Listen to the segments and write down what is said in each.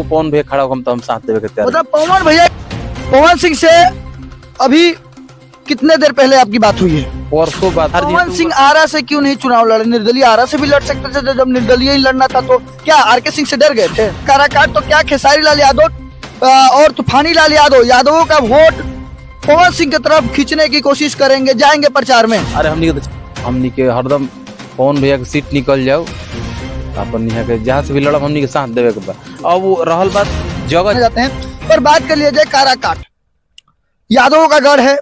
वो पवन भैया खड़ा होगा तो हम साथ देवे के तैयार। मतलब पवन भैया, पवन सिंह से अभी कितने देर पहले आपकी बात हुई है? परसों बात। पवन सिंह आरा से क्यों नहीं चुनाव लड़े? निर्दलीय आरा से भी लड़ सकते थे, जब निर्दलीय ही लड़ना था तो क्या आरके सिंह से डर गए थे? काराकाट तो क्या खेसारी लाल यादव और तूफानी लाल यादव, यादवों का वोट पवन सिंह की तरफ खींचने की कोशिश करेंगे, जाएंगे प्रचार में। अरे हमनी के हरदम पवन भैया के सीट निकल जाओ, अपन यहाँ के जहाँ से भी लड़ब हमनी के साथ देवे के बा। अब वो रहल बात जगह जाते हैं पर बात कर लिया जाए काराकाट, यादवों का गढ़ है।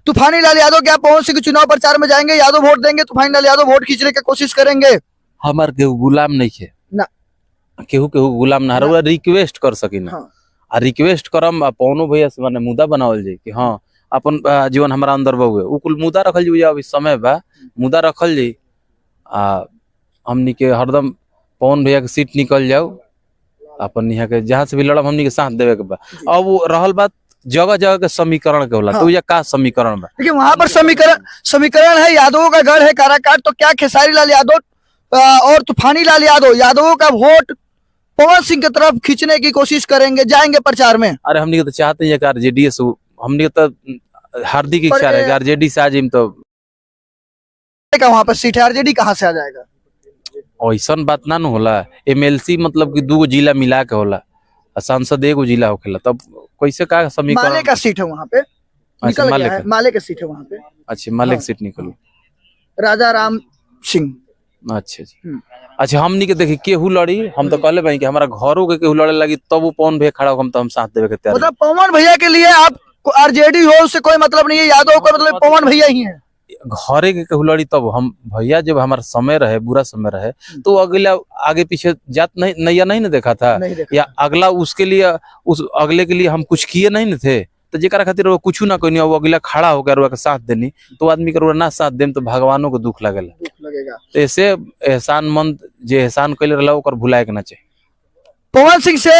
तूफानी लाल यादव क्या पवन सिंह के चुनाव प्रचार में जाएंगे? यादव वोट देंगे, तूफानी लाल यादव वोट खींचने की कोशिश करेंगे। हमार केहू गुलाम नहीं है ना, केहू गुलाम ना रहुआ रिक्वेस्ट कर सकी ना। हाँ। आ रिक्वेस्ट करम पवनो भैया से माने मुद्दा बनावल जाए कि हाँ अपन जीवन हमारा अंदर बहुए उ कुल मुद्दा रखल जी। अभी समय बा मुद्दा रखल जी। हमनी के हरदम पवन भैया के सीट निकल जाओ, अपन यहाँ के जहाँ से भी लड़ब हमनी के साथ देवे के बा। अब वो रहल बात जगह जगह के समीकरण के होला। हाँ। तो या का समीकरण बा? देखिए वहां पर समीकरण है, यादवों का गढ़ है काराकाट, तो क्या खेसारी लाल यादव और तूफानी लाल यादव, यादवों का वोट पवन सिंह की तरफ खींचने की कोशिश करेंगे, जाएंगे प्रचार में। अरे हमनी के तो चाहते हैं कि आरजेडी से, हमनी के तो हार्दिक इच्छा है कि आरजेडी से आ जाइम। तो वहां पर सीट है, आरजेडी कहाँ से आ जाएगा? ऐसा बात ना न होला। एमएलसी मतलब कि 2 जिला मिला के होला, सांसद 1 जिला होखेला, तब कैसे का समीकरण? माले का सीट है वहाँ पे, निकल गया है, माले का सीट है वहाँ पे। अच्छा, माले की सीट निकली, राजा राम सिंह। अच्छा अच्छा। हमनी के देखी केहू लड़ी, हम तो कहले भाई कि हमारा घरों के केहू लड़े लगी तब वो पवन भैया खड़ा होगा तो हम साथ देवे के तैयार। मतलब पवन भैया के लिए आप आरजेडी हो उससे कोई मतलब नहीं है, यादव को मतलब पवन भैया ही है। घरे के केहू लड़ी तब हम भैया, जब हमारा समय रहे, बुरा समय रहे, तो अगला आगे पीछे जात नहीं ना देखा था, या अगला उसके लिए, उस अगले के लिए हम कुछ किए नहीं न थे। तो जेकरा खातिर वो कुछ ना कोई वो अगला खड़ा होकर रुआ के साथ देनी, तो आदमी के ना साथ देम तो भगवानों को दुख लगेगा। तो ऐसे एहसान मंद जे एहसान कैले रहला ओकर भुलाए के ना चाहिए। पवन सिंह से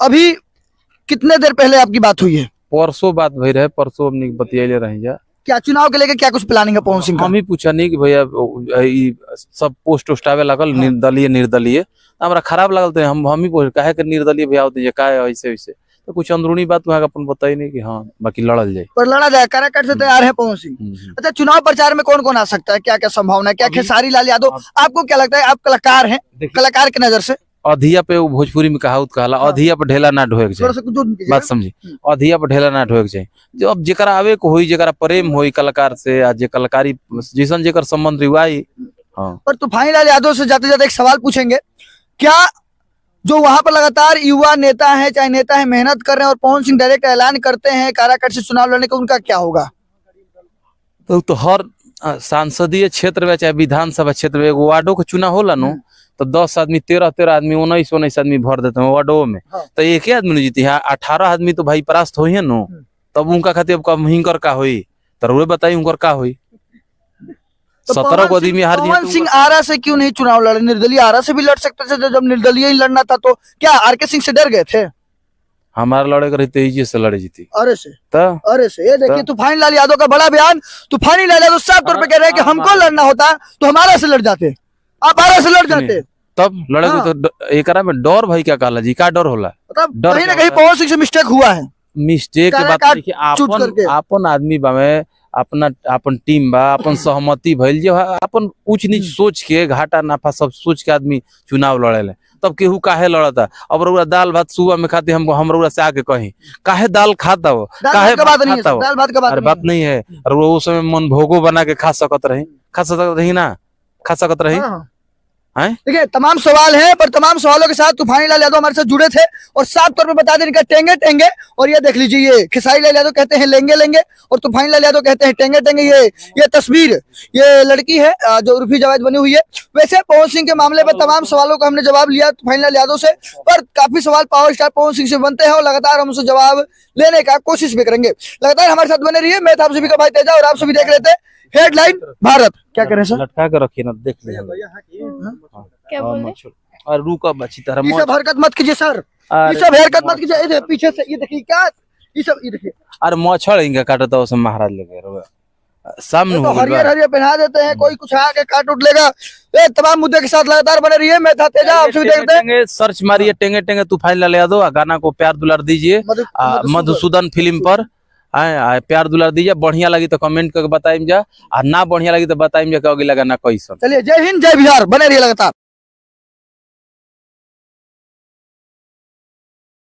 अभी कितने देर पहले आपकी बात हुई है? परसों बात भई रहे, परसों हमने बतियाले रही जा। क्या चुनाव के लेके क्या कुछ प्लानिंग है पवन सिंह का? हम ही पूछा नहीं कि भैया सब पोस्ट उस्टावे लगल। हाँ। निर्दलीय हमरा खराब लगल, तो हम ही पूछ काहे के निर्दलीय भैया होते हैं, काहे ऐसे वैसे, तो कुछ अंदरूनी बात वहाँ अपन बताई नहीं कि हाँ बाकी लड़ल जाए, पर लड़ा जाए। काराकाट से तैयार है पवन सिंह। अच्छा, चुनाव प्रचार में कौन कौन आ सकता है, क्या क्या संभावना है? क्या खेसारी लाल यादव, आपको क्या लगता है? आप कलाकार हैं, कलाकार की नजर से अधिया पे भोजपुरी में कहावत कहला, अधिया पे ढेला ना ढोए के चाहिए, बात समझी? अधिया पे ढेला ना ढोए के चाहिए। जो अब जेकरा आवे को होई, जेकरा प्रेम होई कलाकार से, आज जे कलाकारी जैसन जेकर संबंध रिवाई। हाँ। पर तूफानी लाल यादव से जाते जाते एक सवाल पूछेंगे, क्या जो वहां पर लगातार युवा नेता है, चाहे नेता है, मेहनत कर रहे हैं और पवन सिंह डायरेक्ट ऐलान करते हैं काराकाट से चुनाव लड़ने का, उनका क्या होगा? तो हर सांसदीय क्षेत्र में चाहे विधानसभा क्षेत्र में एगो वार्डो का चुनाव होला नो, तो 10 आदमी 13 आदमी 19 आदमी भर देते हैं वार्डो में। हाँ। तो एक ही आदमी जीती है, 18 आदमी तो भाई परास्त हो ही नो, तब उनका खातिर हिंकर का हुई, तो बताई उनकर का हुई? 17 को आदमी हार। पवन सिंह आरा से क्यों नहीं चुनाव लड़े? निर्दलीय आरा से भी लड़ सकते थे, जब निर्दलीय ही लड़ना था तो क्या आरके सिंह से डर गए थे? हमारा लड़े कर तेजी से लड़े जीती। अरे से ये देखिए तूफानी लाल यादव का बड़ा बयान। तूफानी लाल यादव साफ तौर पे कह रहे हैं कि हमको लड़ना होता तो हमारा से लड़ जाते, आप आरा से लड़ जाते, तब लड़े। हाँ। तो एकरा में डर भाई क्या कहला जी, का डर होला? कहीं ना कहीं पवन सिंह से मिस्टेक हुआ है। मिस्टेक के बात देखिए, अपन आदमी बामे, अपन टीम बा, अपन सहमति भइल, जो अपन ऊंच नीच सोच के, घाटा नाफा सब सोच के आदमी चुनाव लड़े, तब केहू काहे लड़ता? अब रउरा दाल भात सुबह में खाते, हम रउरा से आके कहीं काहे दाल खाता हो, काहे बात खाता हो? अरे बात नहीं है, और वो उस समय मन भोगो बना के खा सकत रही ना, खा सकत रही। देखिए तमाम सवाल हैं, पर तमाम सवालों के साथ तूफानी लाल यादव हमारे साथ जुड़े थे और साफ तौर पे बता दें इनका टेंगे। और ये देख लीजिए, ये खेसारी लाल यादव कहते हैं लेंगे और तूफानी लाल यादव कहते हैं टेंगे। ये तस्वीर, ये लड़की है जो उर्फी जावेद बनी हुई है। वैसे पवन सिंह के मामले में तमाम सवालों का हमने जवाब लिया तूफानी लाल यादव से, पर काफी सवाल पावर स्टार पवन सिंह से बनते हैं और लगातार हम उनसे जवाब लेने का कोशिश भी करेंगे। लगातार हमारे साथ बने रहिए। मैं था आप सभी का भाई तेजा और आप सभी देख रहे थे हेडलाइन भारत। क्या करें सर? लटका कर रखिए ना, देख ले क्या बोले? और रुका बची तरह ये सब हरकत मत कीजिए सर, ये सब हरकत मत कीजिए। पीछे से ये देखिए क्या, ये सब ये देखिए। अरे मच्छर इनका काटता उसमें महाराज लगे सामने तो हो गइल हरियर बा। हरियर पहना देते हैं, कोई कुछ आके काट उठ लेगा। ये तमाम मुद्दे के साथ लगातार बने रहिए। मैं था तेजा, आपसे भी देखते हैं टेंगे सर्च मारिए, टेंगे टेंगे तूफान लाल यादव, गाना को प्यार दुलार दीजिए मधुसूदन फिल्म पर। प्यार दुलार दीजिए, बढ़िया लगी तो कमेंट करके बताइम जा, और ना बढ़िया लगी तो बताइम जा कि अगला गाना कैसन। चलिए, जय हिंद जय बिहार, बने रहिए लगातार।